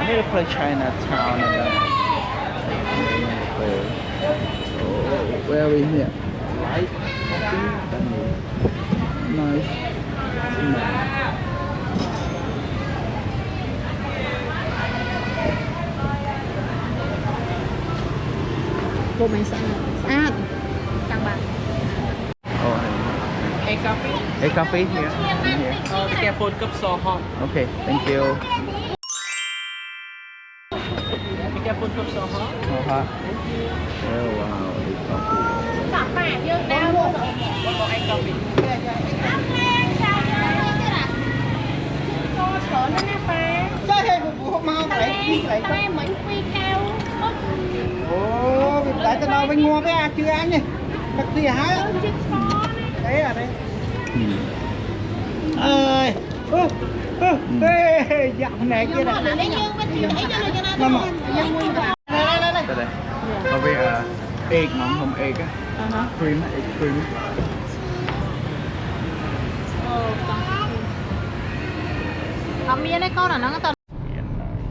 need to play Chinatown and then oh, where are we here? Light coffee. Nice. Bộ máy sẵn càng bạc. Oh, A coffee? hey, coffee here. Here. Oh, the phone cup so hot. Okay, thank you. The phone cup so hot. Oh, hot. Oh, wow, this coffee. Cả bạc như đau luôn. Có A coffee. Cho sữa nó nè ba. Chơi hay vụ mau lại Ba mấy quy cao. ồ việc tại tao nói với mua cái à chưa ăn nhỉ bật gì hả Chiếc phó này. đấy à đây Hmm. ơi dặn này kia Nó này để dương với thiếu ấy cho nó Năm ạ. dương nguyên cả. đây Đây đây. Có vẻ egg mà không egg á. Cream á, egg cream. Không biết đấy con là nó có Yeah, nice.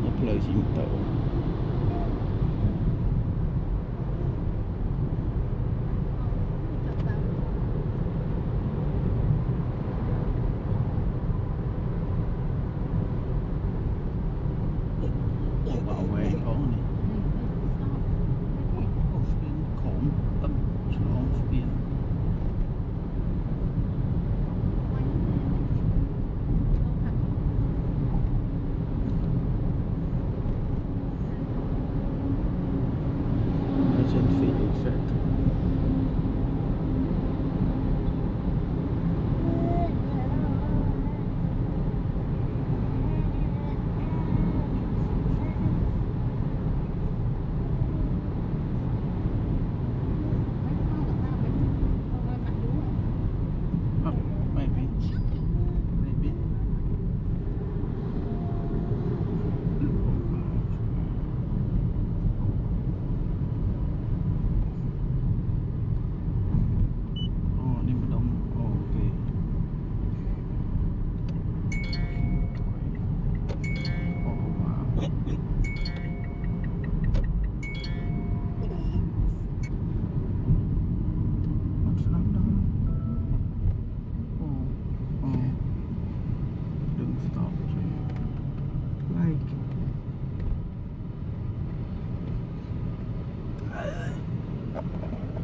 Một lời chim tàu. Bảo vệ có này. Khổn tâm xuống phiền. Emergency exit. Oh, maybe. Maybe. Oh, ini belum. Oh, oke. Oh, wow. What's that down? Oh, oh. Đừng stop rồi. Like.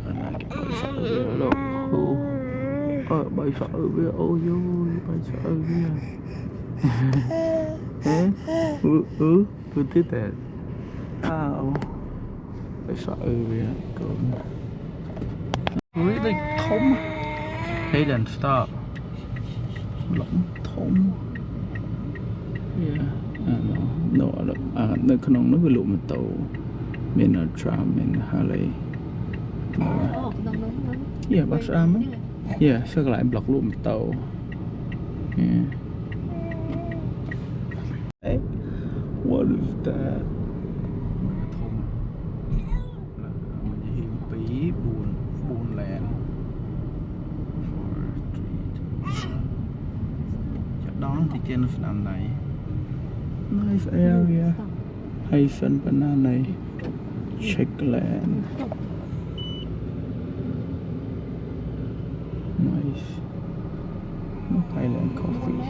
Anh lại cái bài sợ về đâu. Bài sợ về ôi ôi, bài sợ về. Put it there. Ow. Bài sợ về con. Really thông. Hey then stop. Lỏng thông. Yeah. No,នៅក្នុងនោះវាលក់ម៉ូតូមាន Tram មាន Harley Yeah, bác Tram á. Yeah, sao lại block lក់ម៉ូតូ Yeah. Hey, what is that? Thông là mình hiện tí buồn lẹn chắc đón thì trên năm này nice area hay sân banana này Checkland nice Thailand coffee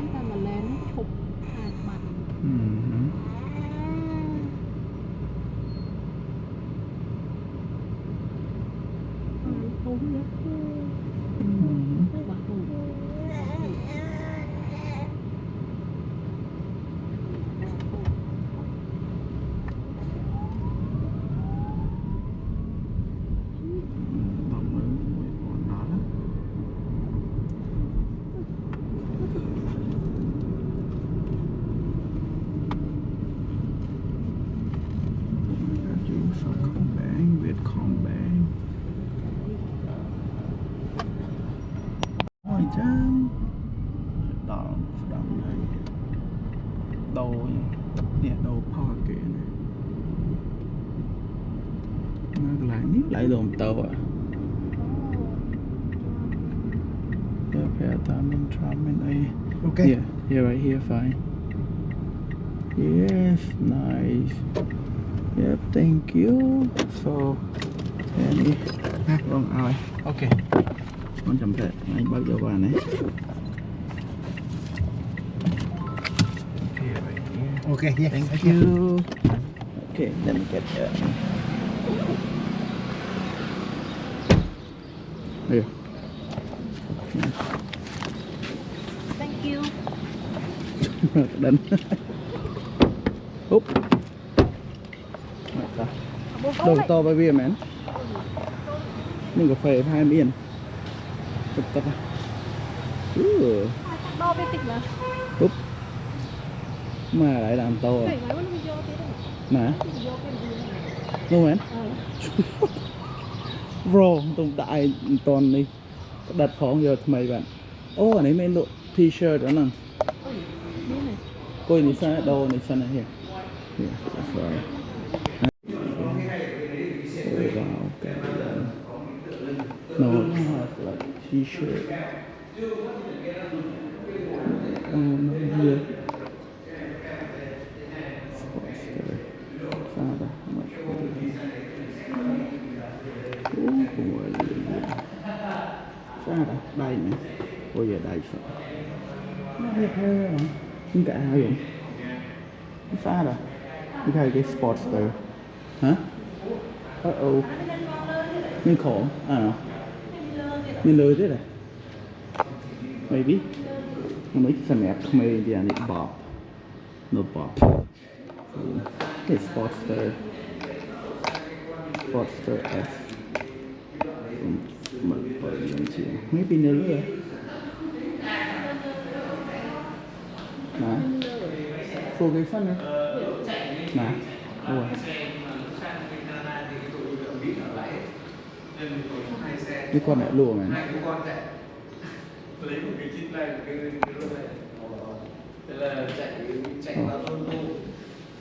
Chán đó đậm này đồ nè đồ power kìa nè nó lại níu lại đồ tàu à yeah, time and tram and a okay yeah right here fine Yes, nice. Yep, thank you. So, thế này. Vâng, ai. Ok. Con chậm tệ, anh bắt vô vào này. Okay, yes. Thank you. Okay, let me get that. Here. Thank you. Đánh. Úp. Đầu to bao nhiêu mến? Nhưng cà phê 2 miền. Tập tập. Đo bên tịch mà. Úp. Mà lại làm to à? Phải nói nó video thế đâu. Nè. Video bên dưới. Đúng mến? Bro, tông đại toàn đi. Đặt phóng giờ thay bạn. Ô, anh ấy mới lộ t-shirt đó nè. Coi này sao đâu này sao này here. Here, that's right. Oh wow, okay. No, it has like t-shirt. Oh no, here. Sportster. Sada, how much for this? Oh boy. Sada, đây nè. Ôi giờ đây sao? Nó đẹp hơn hả? Nhưng cả hai vậy? Xa rồi. Cái này cái Sportster. Hả? Oh. Mình khổ. À nó. Mình lười thế này. Maybe. Nó mấy cái sản đẹp không ai đi ăn Bob. No Bob. Cái Sportster. Sportster S. Mà bởi vì chị. Maybe nó lười. Nè. Full cái phân này. Nè. Ủa. Cái con này lùa mà. Lấy một cái chip này, cái lô này. Thế là chạy vào thôn tu.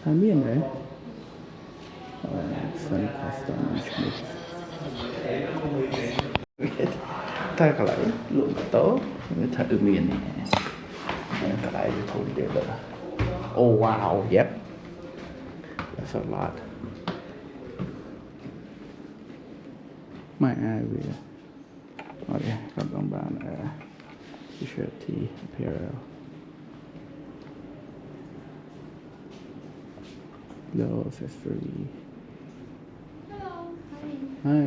Hai miền đấy. Sun custom ta cả lại lượng tố người thợ miền này cả lại thôi đều được. Oh wow, yep, that's a lot. My area. Okay, các bạn t-shirt tee apparel. Low accessory. Hi.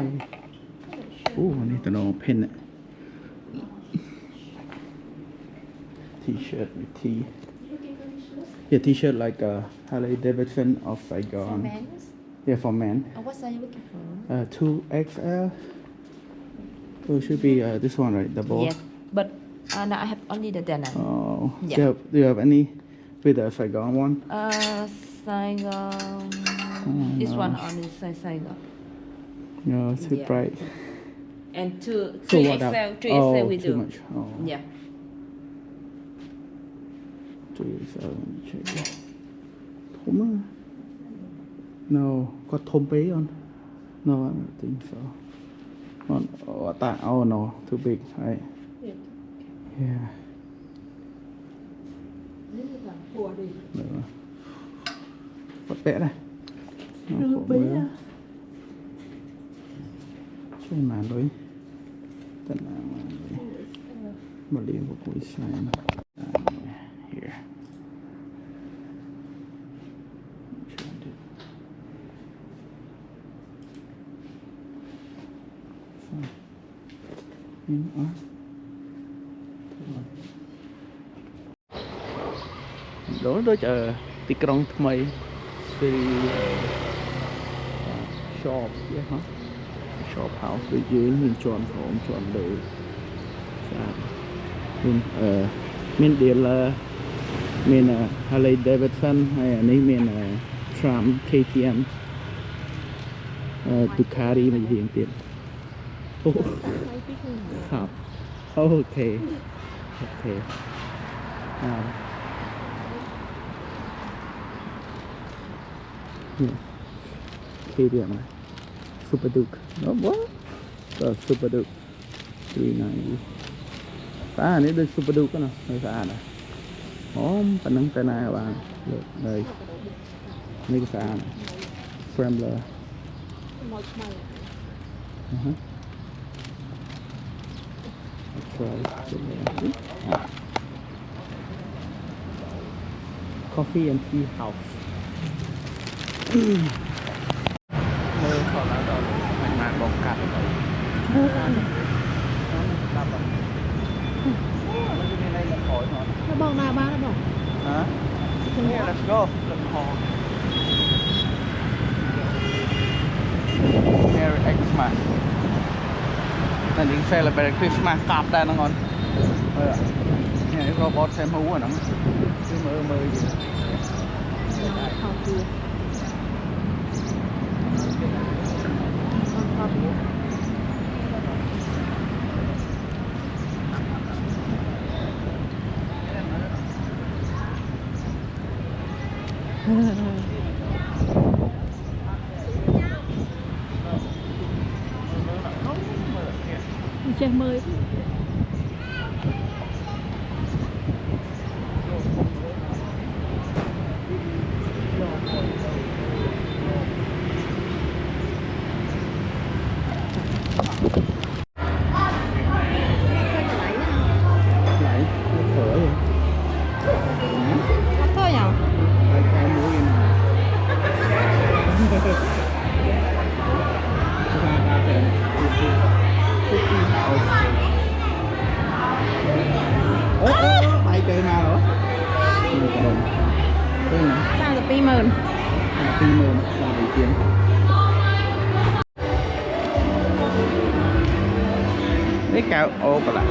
Oh, I need to know pin it. T-shirt with tee. Yeah, t-shirt like Harley Davidson of Saigon. Men's? Yeah, for men. What size are you looking for? 2XL. So it should be this one, right? Double. Yes, but now I have only the denim. Oh. Yeah. Do you have any with the Saigon one? Saigon. This no. one only Saigon. No, it's too Yeah. bright. And So 3XL, 3XL oh, we too do. much. Oh. Yeah. 3XL. Let me check it. Thom á? No, có thom bế không? No, I don't think so. Oh no, too big, right? Yeah. Được rồi. Phát vẽ này. Nó khổ quá. Chơi màn đối. Tận là màn đối. Mà liền một buổi sáng. Here. In on. Đối với chờ tí krong thay thì shop vậy hả? Shop house với dưới mình chọn phòng chọn lựa mình dealer mình Harley Davidson hay anh ấy mình Trump KTM Ducati mình hiện tiền.ครับโอเคโอเคที่เรียกอะไรซูเปอร์ดุกเนาะว่าก็ซูเปอร์ดุก390ป้านี่เป็นซูเปอร์ดุกก็เนาะไม่สะอาดนะ Ôm, phần nâng tên này các bạn. Được, đây. Đây cái xa này. Frambler. Coffee and tea house. Mơ còn là đó mạnh mẽ bóng cắt rồi. Đắp rồi. Nó như này là khỏi thôi. nóบอกนาบ้านแล้วบอก Hả? Yeah, let's go. Let's go. Merry Xmas. Nên những xe là Merry Christmas cạp đây nó ngon. Này cái robot xem hú à nó. Chứ mơ gì. เขาคือเขาคือ chơi mới Lại, nó thở vậy. thôi nhở Lại cái mũi vậy nè. Bay chơi mà hả? Cái này 30,000 20,000 là bị kiếm. Cái cao ô cả lại.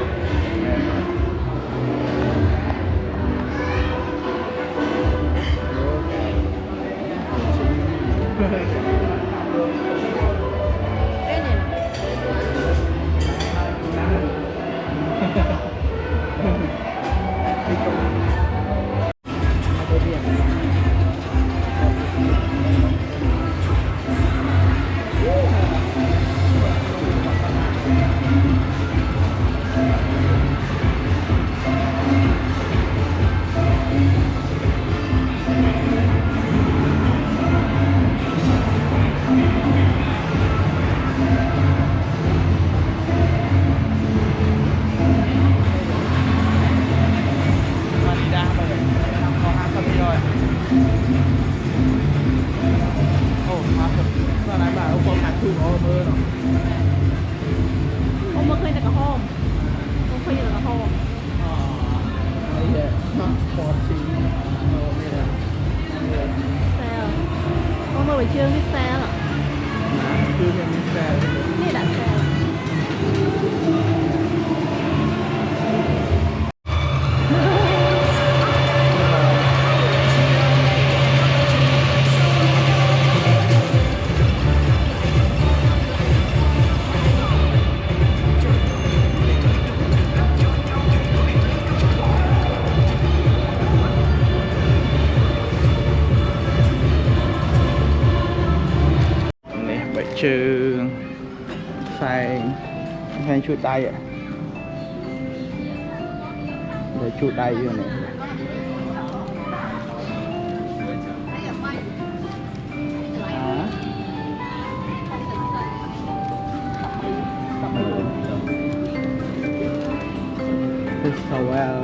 ông mới khơi được cả hôm ông khơi được cả hôm xe ông mới buổi trưa biết xe hảนี่ดัดแปลง Này, vậy chứ phải chuột tay ạ. Để chuột tay vô này. Hả? It's so well.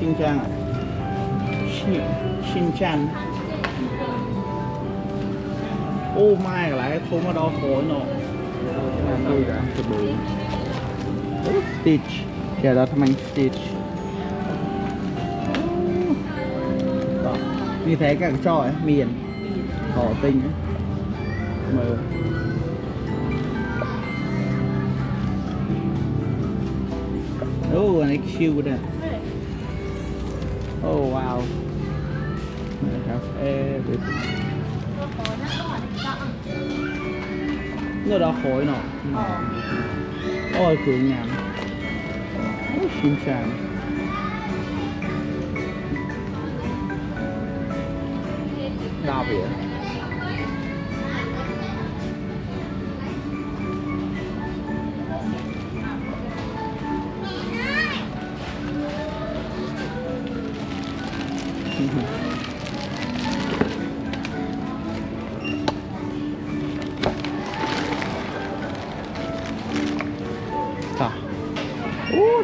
Xin chào ạ. Xin chào. Ô mai lại không có đo khối nọ. Tôi đã từ bự. Stitch. Dạ đó thằng anh Stitch. Đó. Như thế càng cho ấy, miền. Đỏ tinh ấy. Mờ. Oh, an cute one. Oh wow. They have everything. Nó đã khỏi nọ. Ôi cửa nhàm. Xin chào. Đạp vậy.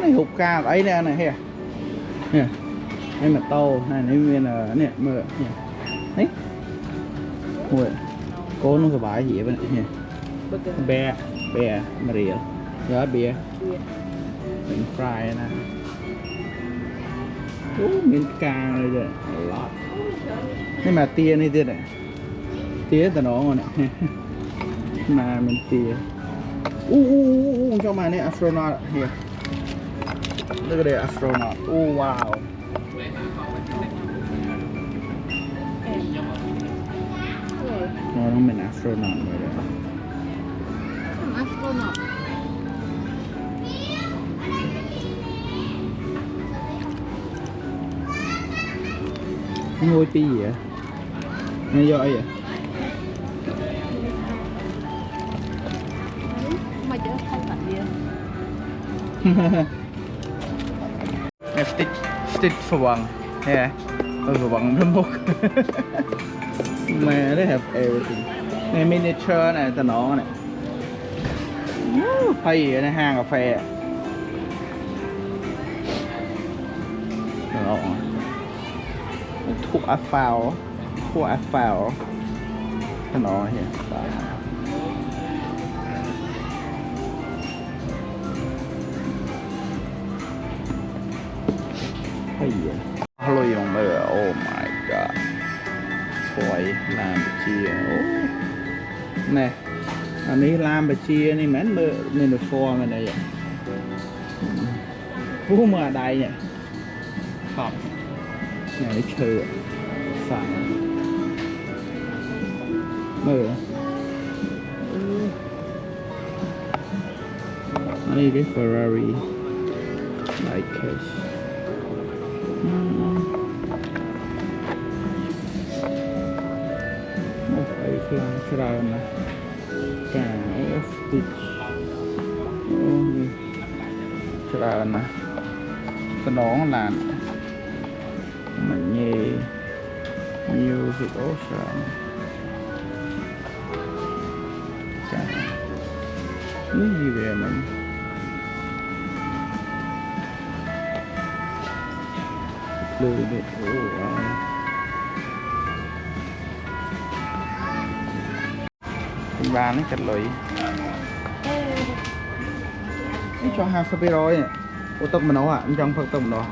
này hộp ca ấy nè này hè nè đây mà tàu này đây bên là nè mưa nè đấy ui cô nó cái bài gì vậy nè bè bè Maria nhớ bè mình fry nè miếng ca này rồi lọt đây mà tia này tia này tia từ nó nè mà mình tia cho mà này astronaut here. Look at the astronaut. Oh wow. Nó mình astronaut rồi đó. Astronaut. Ngôi chi vậy? Nghe do vậy? Mà chứ không phải gì. Stitch for one. Yeah. For one the book. Man, they have everything. Này miniature này, tao nó này. Hay gì này, hàng cà phê. Đó. Thuốc áp phao. Thuốc áp phao. Tao nó here. Hay gì vậy? Hello dùng bây giờ, oh my god. Khoai làm bạch chia. Nè, anh ấy làm bạch chia này mến mình được phô mình này vậy. Phú mà đây nhỉ. Khóc. Này chơi phải. Mơ. Anh ấy cái Ferrari. Like case. Một cái làm sao nè cả stitch sao nè cái đó là mình nghe music ocean cả cái gì về mình lười được ba nó chặt lụy nó cho hai sắp rồi ô tông mà nó anh trong phần tông đó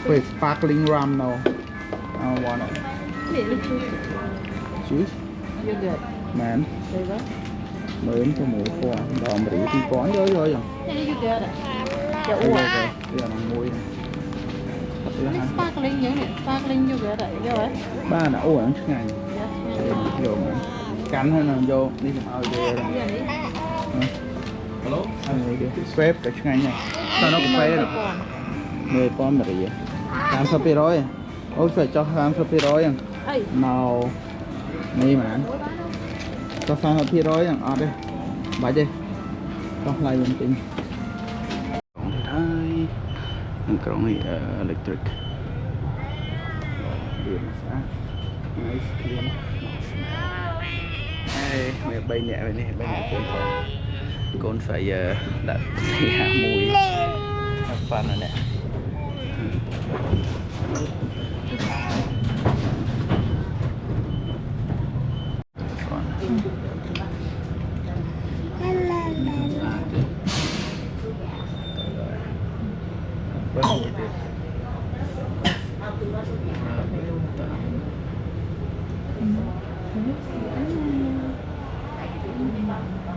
về sparkling rum đâu want it juice Yogurt. man Đây đó. mới cho mũ qua đỏ mà đi tìm quán rồi rồi Đây yogurt à? Dạ bây uống. giờ nó mùi Sparkling nhớ nè, sparkling yogurt à? Vô ấy. ba là ủa nó ngày vô mà cắn hay là vô đi tìm ao vô Hello? phép cái ngày này sao nó cũng phê rồi người con mà gì làm sao rồi ôi phải cho làm sao rồi nào này mà cho sao rồi ở đây bài đi cho lại dùng tiền thay cái này electric điện sáng nice clean hey mẹ bay nhẹ vậy này bay nhẹ con phải đặt hạ mùi have fun rồi nè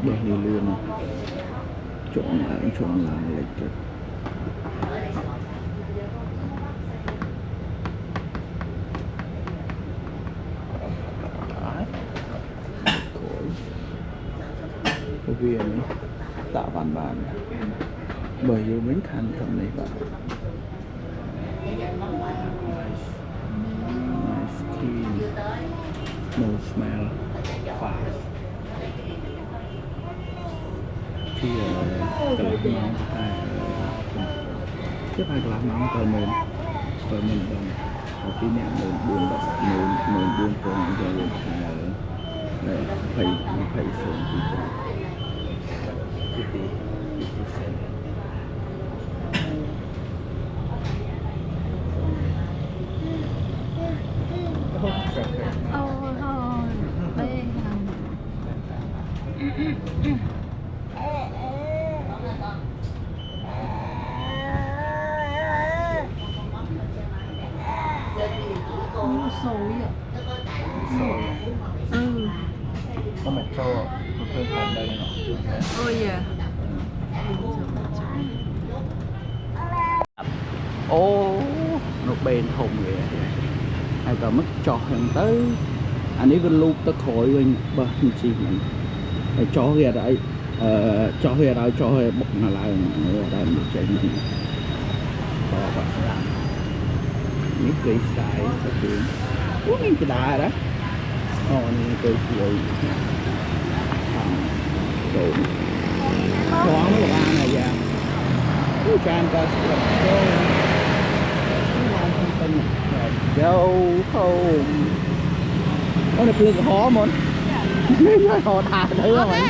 đây đi lươn này chọn lại lịch trực cái viên này tạo bàn bởi vì miếng khăn thầm này vào nice clean no smell fast khi cái lá móng tiếp hai cái lá móng tờ mình đồng Tí nè mình buồn bật mình buồn con cho luôn đây phải xuống tí Ôi thôi, đây hàng mua sồi ạ. Ừ. có một cho một phương còn đây nọ Ôi dạ. ô nó bền thùng vậy hay cả mất cho hàng tới anh ấy vẫn lúc tới khỏi mình bờ chi mình cho kia đấy cho kia đấy cho kia bọc là lại ở đây một chạy mình bỏ vào những cái style sẽ tiếng uống những cái đá đó những cái kiểu đồ thoáng với ba này ra cái can ta go home có được lương khó muốn họ thả thứ không anh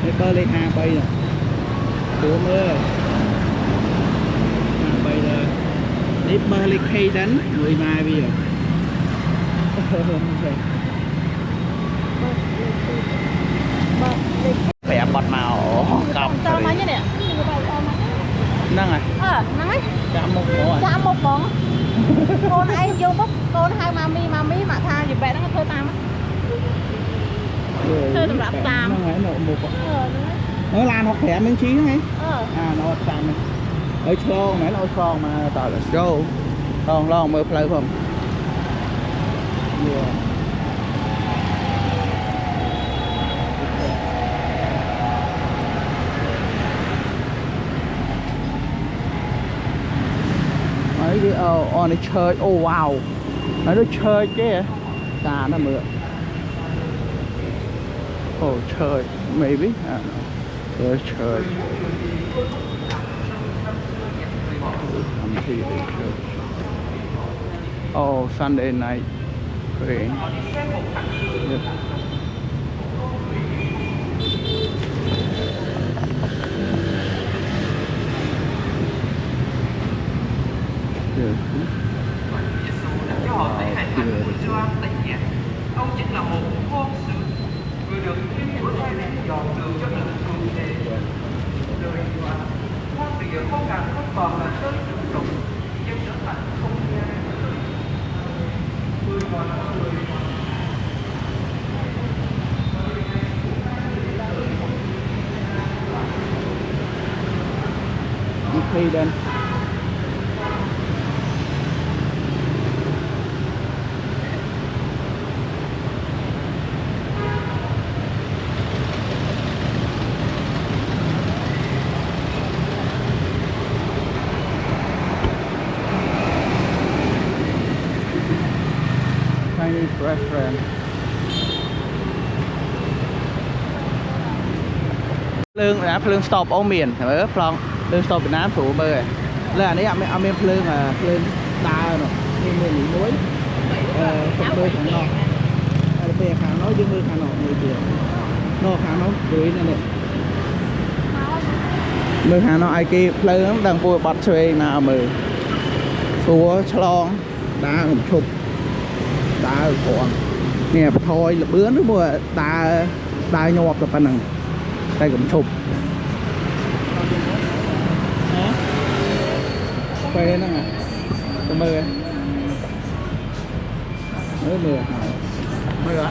cái bơ lên hàng bay nè xuống ơi hàng bay rồi đi bơ lên khay đánh người mai bây giờ vẽ bọt màu cọc Sao mấy nè? năng à Nói chạm một bộ à chạm một bọn con ai vô bốc con hai mami mà tha gì bé nó thơ tam á thơ tầm đạp tam nó nói một bộ nó làm học thẻ miễn phí hay nó chạm ở Chlong mẹ nó Chlong mà tao là go Chlong mơ play không mấy cái on cái chơi oh wow nó chơi cái xa nó mượn chơi maybe chơi Sunday night praying yep. Cho họ tới hành hành buổi trưa tại nhà. Ông chính là một ngôn sứ người được Thiên Chúa sai đến dọn đường cho những người để đời hoa địa không càng không còn là nơi trùng trùng nhưng trở thành không gian người còn người khi đến Chinese restaurant lương stop ở miền ở Plong lương stop Việt Nam phủ mơ là anh ấy ăn em lương ta rồi nhưng mà nghỉ muối không mơ thằng nọ bây giờ khá nói chứ mơ khá nọ người tiền nó khá nó dưới này này mơ khá nó ai kia lương đang vui bắt xuê nào mơ xua Chlong đá một chụp đá ở còn nè thôi là bữa nữa mua đá nhọp là phần năng tay cũng chụp phê nó à có mưa mới mưa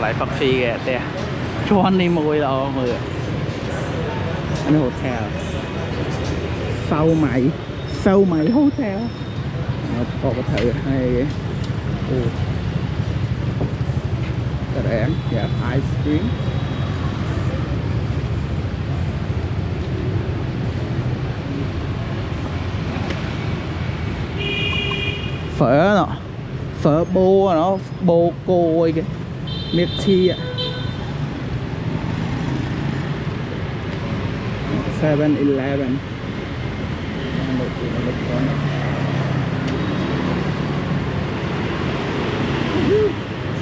lại phật phi kìa tè cho anh đi mùi đâu mưa anh hotel sau mày hotel có thử hay cái đèn dạ ice cream phở nọ phở bô nó bô cô kìa miệt chi ạ 7-Eleven một thì nó mất con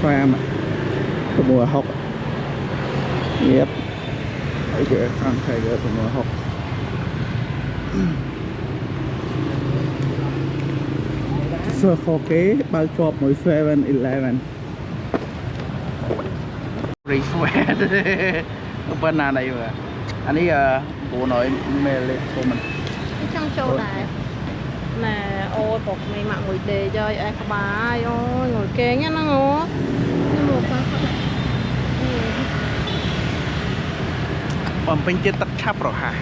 pha mà có mùa học yep bây giờ con thầy giờ có mùa học sơ kho kế bao chọp mỗi 7-Eleven refresh bên này mà anh ấy bộ nội mê lên của mình trong châu này nè ôi bột này mạng ngồi đề cho ai các bà ôi ngồi kê nhá nó ngó một con bầm bên trên tắt chắp rồi hả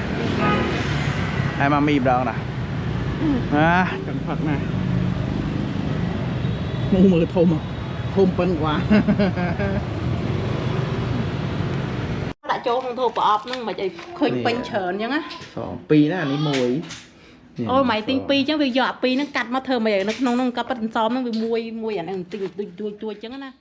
ai mà mì đâu nè chẳng phật nè ngu mơ thôm phân quá đã chỗ không thô bọp nó mà chạy khơi quanh chờn chứ á 2 ปีนะอันนี้มวย โอ้ยหมายติงปีจังไปหยอดปีนั่งกัดมาเธอมาอย่างนั้นน้องกับปันซ้อมนั่งไปมวยอย่างนั้นติงตัวจังนะ